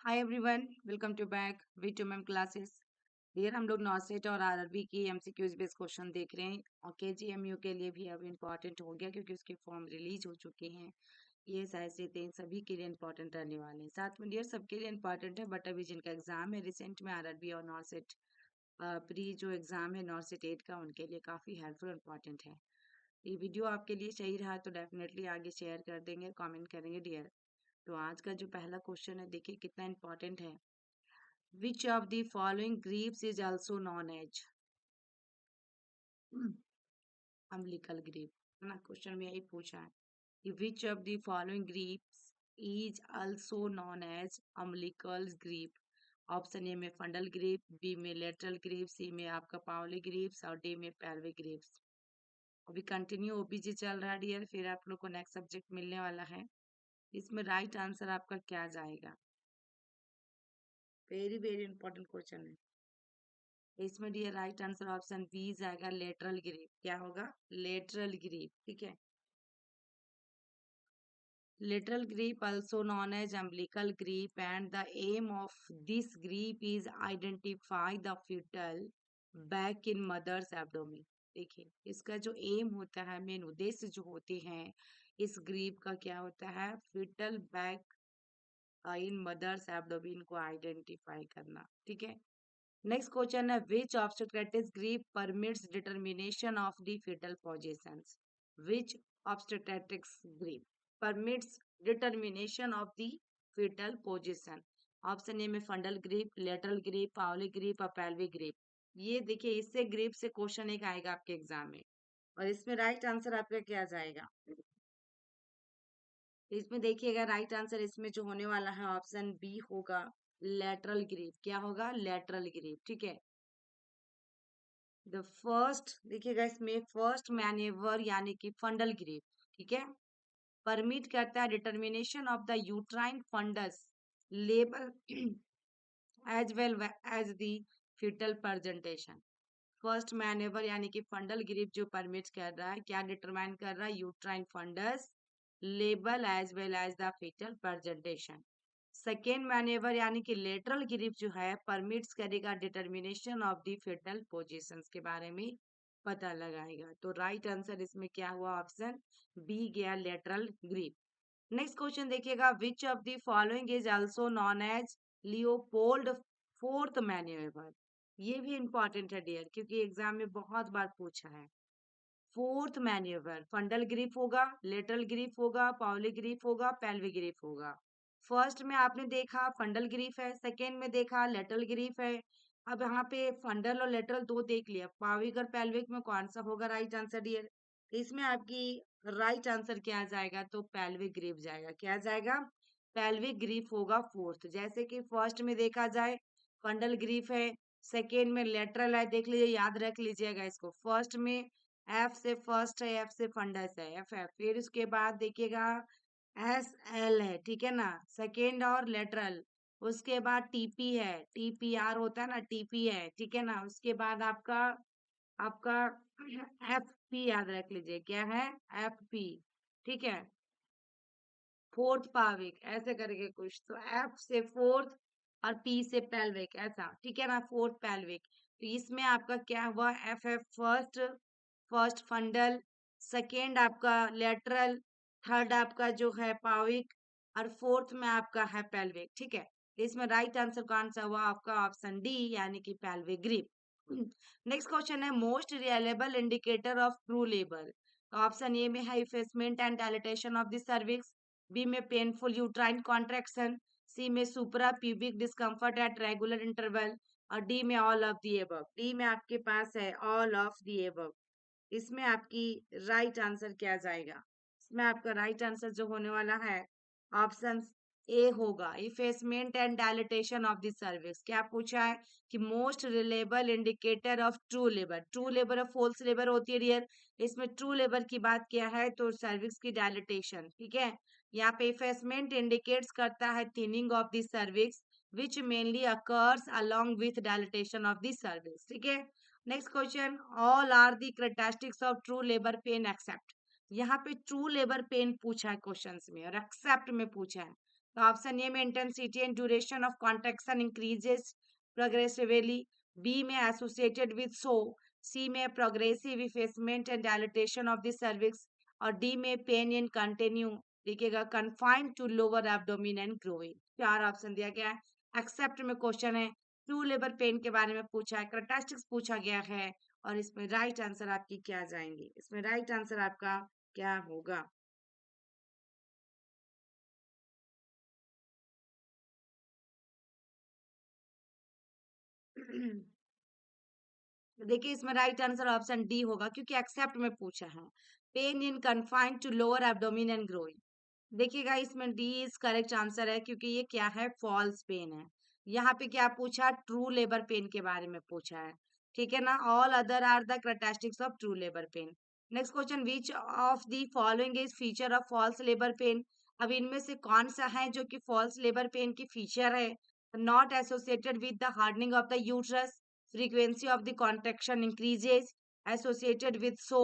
Hi everyone, welcome to back V two ma'am classes. Dear, हम लोग नॉसेट और RRB की एमसीक्यूज बेस्ड क्वेश्चन देख रहे हैं और केजीएमयू के लिए भी अब इम्पोर्टेंट हो गया क्योंकि उसके फॉर्म रिलीज हो चुके हैं। ये साइंस रहते हैं, सभी के लिए इम्पोर्टेंट रहने वाले हैं। साथ में डियर सबके लिए इम्पोर्टेंट है, बट अभी जिनका एग्जाम है रिसेंट में आरआरबी और नॉसेट प्री जो एग्जाम है नॉसेट 8 का, उनके लिए काफ़ी हेल्पफुल इम्पोर्टेंट है। ये वीडियो आपके लिए सही रहा तो डेफिनेटली आगे शेयर कर देंगे, कमेंट करेंगे डियर। तो आज का जो पहला क्वेश्चन है, देखिए कितना इम्पोर्टेंट है। Which of the following grapes is also known as umbilical grape? है ना, क्वेश्चन में यही पूछा है कि which of the following grapes is also known as umbilical grape? Option A में फंडल ग्रेप, बी में लेटरल ग्रेप, सी में आपका पावले ग्रेप्स और डी में पैल्वे ग्रेप्स। अभी कंटिन्यू ओबीजी चल रहा है डियर, फिर आप लोग को नेक्स्ट सब्जेक्ट मिलने वाला है। इसमें राइट आंसर आपका क्या जाएगा? वेरी वेरी इंपॉर्टेंट क्वेश्चन है। इसमें dear right answer option B जाएगा, लेटरल ग्रेप। क्या होगा? Lateral grip. ठीक है, lateral grape also known as umbilical grape, and the aim of this grape is identify the fetal back in mother's abdomen। देखिए, इसका जो एम होता है, मेन उद्देश्य जो होते हैं इस ग्रेप का, क्या होता है? Fetal back in mother's abdomen को आइडेंटिफाई करना। ठीक है, नेक्स्ट क्वेश्चन है, which obstetric grip permits determination of the fetal positions? Which obstetric grip permits determination of the fetal position? Option A में fundal grip, lateral grip, Pawlik grip और pelvic grep. ये देखिए, इससे grep से question एक आएगा आपके एग्जाम में, और इसमें राइट आंसर आपका क्या जाएगा? इसमें देखिएगा राइट आंसर इसमें जो होने वाला है ऑप्शन बी होगा, लेटरल ग्रेप। क्या होगा? Lateral grip. ठीक है, द फर्स्ट देखिएगा इसमें फर्स्ट मैन्यूवर यानी कि फंडल ग्रेप। ठीक है, परमिट करता है determination of the uterine fundus लेबल as well as the fetal presentation. First manoeuvre यानी कि फंडल ग्रेप जो परमिट कर रहा है, क्या डिटरमाइन कर रहा है? यूट्राइन फंडस लेबल as well as the fetal presentation. Second manoeuvre यानी कि लेटरल ग्रिप जो है परमिट्स करेगा determination of the fetal positions के बारे में पता लगाएगा। तो राइट आंसर इसमें क्या हुआ? ऑप्शन बी गया, लेटरल ग्रिप। नेक्स्ट क्वेश्चन देखिएगा, which of the following is also known as Leopold fourth manoeuvre? ये भी इंपॉर्टेंट है डियर, क्योंकि एग्जाम में बहुत बार पूछा है। फोर्थ मैन्यूवर फंडल ग्रिप होगा, लेटरल ग्रिप होगा, पाउली ग्रिप होगा, पेल्विक ग्रिप होगा। फर्स्ट में आपने देखा फंडल ग्रिप है, सेकेंड में देखा लेटरल ग्रिप है। अब यहाँ पे फंडल और लेटरल दो देख लिया, पाविक और पेल्विक में कौन सा होगा राइट आंसर डियर? इसमें आपकी राइट आंसर क्या जाएगा? तो पेल्विक ग्रिप जाएगा। क्या जाएगा? पेल्विक ग्रिप होगा फोर्थ। जैसे कि फर्स्ट में देखा जाए फंडल ग्रिप है, सेकेंड में लेटरल है, देख लीजिए, याद रख लीजिएगा इसको। फर्स्ट में एफ से फर्स्ट है, एफ से फंडस है, एफ है। फिर उसके बाद देखिएगा एस एल है, ठीक है ना, सेकेंड और लेटरल। उसके बाद टीपी है, टीपीआर होता है ना, टीपी है, ठीक है ना। उसके बाद आपका आपका एफ पी याद रख लीजिए, क्या है? F P. ठीक है, फोर्थ पाविक ऐसे करके कुछ, तो एफ से फोर्थ और पी से पेल्विक, ऐसा। ठीक है ना, फोर्थ पेल्विक। तो इसमें आपका क्या हुआ? F F first, first फंडल, second आपका लेटरल, थर्ड आपका जो है पाविक, और फोर्थ में आपका है पेल्विक। ठीक है, तो इसमें राइट आंसर कौन सा हुआ आपका? ऑप्शन डी यानी कि पेल्विक ग्रिप। नेक्स्ट क्वेश्चन है, most reliable indicator of true labour? Option A में है effacement and dilatation of the cervix, B में पेनफुल यूट्राइन कॉन्ट्रैक्शन, सी में suprapubic discomfort at regular interval, और D में all of the above. D में आपके पास है all of the above. इसमें आपकी राइट आंसर क्या जाएगा? इसमें आपका राइट आंसर जो होने वाला है ऑप्शन ए होगा, effacement and dilatation of the cervix. क्या पूछा है? कि most reliable indicator of true labour. True labour और फॉल्स लेबर होती है डियर, इसमें ट्रू लेबर की बात किया है तो सर्विक्स की डायलेटेशन। ठीक है, यहाँ पे इफेसमेंट इंडिकेट्स करता है thinning of the cervix which mainly occurs along with dilatation of the cervix. ठीक है, next question, all are the characteristics of true labour pain except. यहाँ पे ट्रू लेबर पेन पूछा है क्वेश्चंस में और एक्सेप्ट में पूछा है। तो ऑप्शन ए में intensity and duration of contraction increases progressively, B में एसोसिएटेड विद सो, सी में progressive effacement and dilatation of the cervix, और डी में पेन इन कंटिन्यू लिखिएगा confined to lower abdomen and groin. चार option दिया गया है। एक्सेप्ट में क्वेश्चन है, ट्रू लेबर पेन के बारे में पूछा है, कैरेक्टरिस्टिक्स पूछा गया है, और इसमें राइट आंसर आपकी क्या जाएंगी, इसमें राइट आंसर आपका क्या होगा। तो देखिए इसमें राइट आंसर ऑप्शन डी होगा, क्योंकि एक्सेप्ट में पूछा है, pain in confined to lower abdomen and groin. देखिएगा इसमें डी इज करेक्ट आंसर है, क्योंकि ये क्या है, फॉल्स पेन है। यहाँ पे क्या पूछा, ट्रू लेबर पेन के बारे में पूछा है, ठीक है ना। All other are the characteristics of true labour pain. Next question, which of the following is feature of false labour pain. अब इनमें से कौन सा है जो कि फॉल्स लेबर पेन की फीचर है। Not associated with the hardening of the uterus, frequency of the contraction increases, associated with so,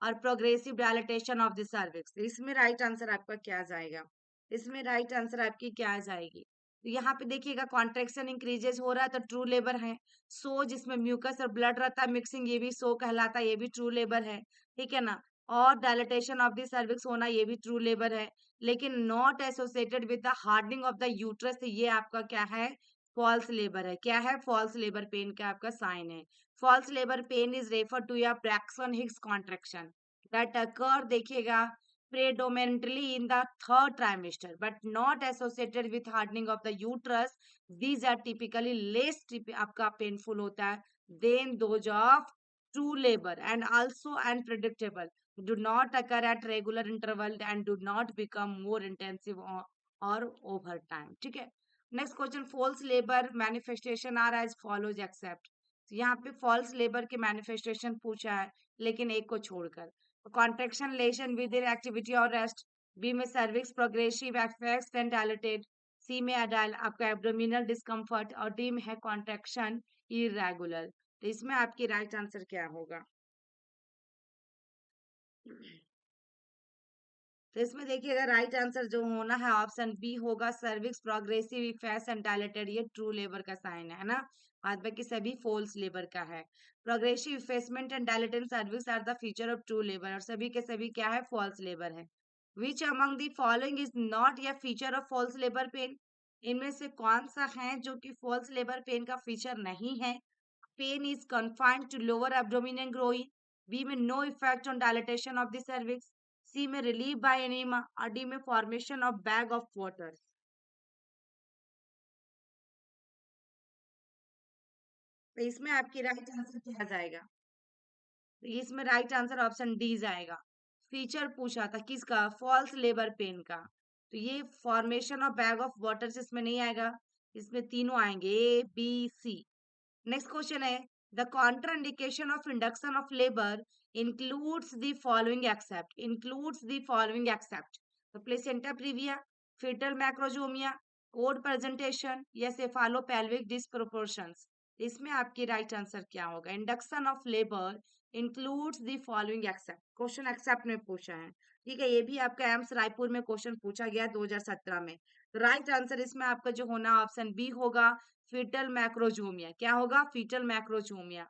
और progressive dilatation of the cervix. तो इसमें राइट आंसर आपका क्या जाएगा, इसमें राइट आंसर आपकी क्या जाएगी। तो यहाँ पे देखिएगा कॉन्ट्रेक्शन इंक्रीजेस हो रहा है तो ट्रू लेबर है। सो जिसमें म्यूकस और ब्लड रहता है मिक्सिंग, ये भी सो कहलाता है, ये भी ट्रू लेबर है, ठीक है ना। और डायलेटेशन ऑफ द सर्विक्स होना, ये भी ट्रू लेबर है। लेकिन not associated with the hardening of the uterus, ये आपका क्या है, फॉल्स लेबर है। क्या है, फॉल्स लेबर पेन का आपका साइन है। False labour pain is refer to या Braxton Hicks contraction that occur, देखिएगा, predominantly in the third trimester but not associated with hardening of the uterus. These are typically less आपका painful होता है than those of true labor and also unpredictable, do not occur at regular interval and do not become more intensive or over time, ठीक है। Next question, false labour manifestation आ रहा है follows accept. यहाँ पे false labour के manifestation पूछा है, लेकिन एक को छोड़कर। Contraction lessen with in activity और रेस्ट, बी में cervix progressive effects and dilated, C में अडाल आपका एब्डोमिनल डिस्कम्फर्ट, और डी में है कॉन्ट्रेक्शन इरेगुलर। तो इसमें आपकी राइट आंसर क्या होगा। तो इसमें देखिएगा राइट आंसर जो होना है ऑप्शन बी होगा, cervix progressive effects and dilated, ये ट्रू लेबर का साइन है ना। बाद बाकी सभी फॉल्स लेबर का है। Progressive effacement and dilated cervix are the feature of true labour, और सभी के सभी क्या है, फॉल्स लेबर है। Which among the following is not a feature of false labour pain. इनमें से कौन सा है जो कि फॉल्स लेबर पेन का फीचर नहीं है। Pain is confined to lower abdomen and groin, B में no effect on dilatation of the cervix, C में रिलीव बाय एनीमा, और डी में formation of bag of water. तो इसमें आपकी राइट आंसर क्या जाएगा। तो इसमें राइट आंसर ऑप्शन डी जाएगा। फीचर पूछा था किसका, फॉल्स लेबर पेन का, तो ये formation of bag of water इसमें नहीं आएगा, इसमें तीनों आएंगे, A B C. Next question है, the contraindication of induction of labour includes the following except, includes the following except. तो placenta previa, fetal macrosomia, code presentation, या सेफालोपेल्विक डिस्प्रोपोर्शंस। इसमें आपकी राइट आंसर क्या होगा। Induction of labour includes the following except, question except में पूछा है, ठीक है। ये भी आपका एम्स रायपुर में क्वेश्चन पूछा गया 2017 में। तो राइट आंसर इसमें आपका जो होना ऑप्शन बी होगा, फीटल मैक्रोजोमिया। क्या होगा, फीटल मैक्रोजोमिया।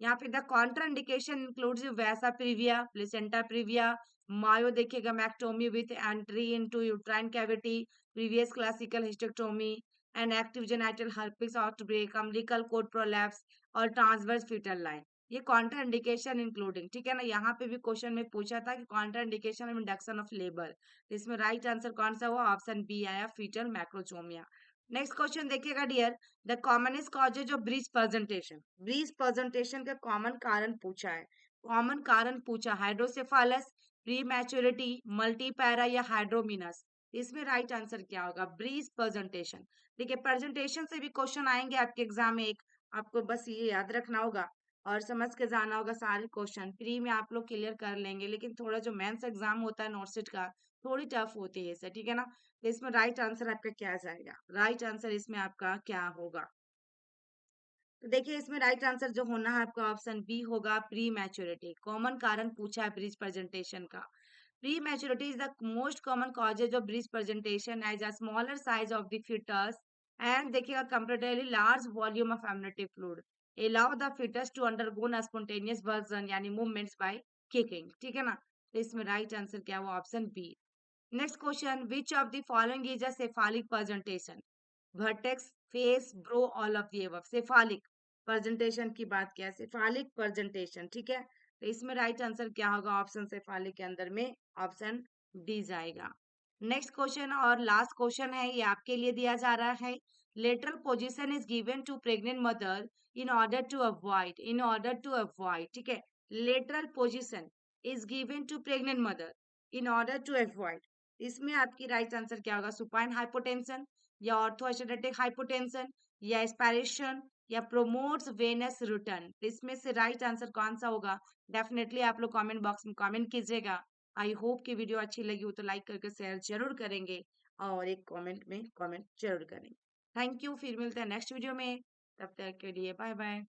यहाँ पे the contraindication includes vasa previa, placenta previa, मायो देखिएगा myomectomy with entry into uterine cavity, previous classical hysterectomy, and active genital herpes outbreak, umbilical cord prolapse, और ट्रांसवर्स फीटल लाइन, ये contraindication including, ठीक है ना। यहाँ पे भी क्वेश्चन में पूछा था कि contraindication of induction of labour, इसमें राइट आंसर कौन सा हुआ, ऑप्शन बी आया, फीटल मैक्रोजोमिया। नेक्स्ट क्वेश्चन देखिएगा dear, the commonest causes of breech presentation, breech presentation का कॉमन कारण पूछा है। कॉमन कारण पूछा, हाइड्रोसेफालस, प्री मैच्योरिटी, मल्टीपैरा, या हाइड्रोमिनस। इसमें राइट आंसर क्या होगा, ब्रीच प्रेजेंटेशन। देखिए प्रेजेंटेशन से भी क्वेश्चन आएंगे आपके एग्जाम में, एक आपको बस ये याद रखना होगा और समझ के जाना होगा। सारे क्वेश्चन प्री में आप लोग क्लियर कर लेंगे, लेकिन थोड़ा जो मेंस एग्जाम होता है नोटसेट का, थोड़ी टफ होती है इसे, ठीक है ना। तो इसमें राइट आंसर आपका क्या जाएगा, राइट आंसर इसमें आपका क्या होगा। तो देखिए इसमें राइट आंसर जो होना है आपका ऑप्शन बी होगा, प्री मैच्योरिटी। कॉमन कारण पूछा है ब्रिज प्रेजेंटेशन का। Prematurity is the most common causes of breech presentation as a smaller size of the fetus and देखिएगा comparatively large volume of amniotic fluid allow the fetus to undergo a spontaneous version यानी movements by kicking, ठीक है ना। तो इसमें right answer क्या हुआ, option B. Next question, which of the following is a cephalic presentation, vertex, face, brow, all of the above. Cephalic presentation की बात किया, सेफालिक प्रेजेंटेशन, ठीक है। तो इसमें राइट आंसर क्या होगा, ऑप्शन सेफालिक के अंदर में ऑप्शन डी जाएगा। नेक्स्ट क्वेश्चन और लास्ट क्वेश्चन है, ये आपके लिए दिया जा रहा है। Lateral position is given to pregnant mother in order to avoid, ठीक है। Lateral position is given to pregnant mother in order to avoid, इसमें आपकी राइट आंसर क्या होगा, सुपाइन हाइपोटेंशन या ऑर्थोस्टेटिक हाइपोटेंशन या एस्पायरेशन या प्रोमोट्स वेनस रिटर्न। इसमें से राइट आंसर कौन सा होगा, डेफिनेटली आप लोग कमेंट बॉक्स में कमेंट कीजिएगा। आई होप कि वीडियो अच्छी लगी हो तो लाइक करके शेयर जरूर करेंगे और एक कमेंट में कमेंट जरूर करेंगे। थैंक यू, फिर मिलते हैं नेक्स्ट वीडियो में, तब तक के लिए बाय बाय।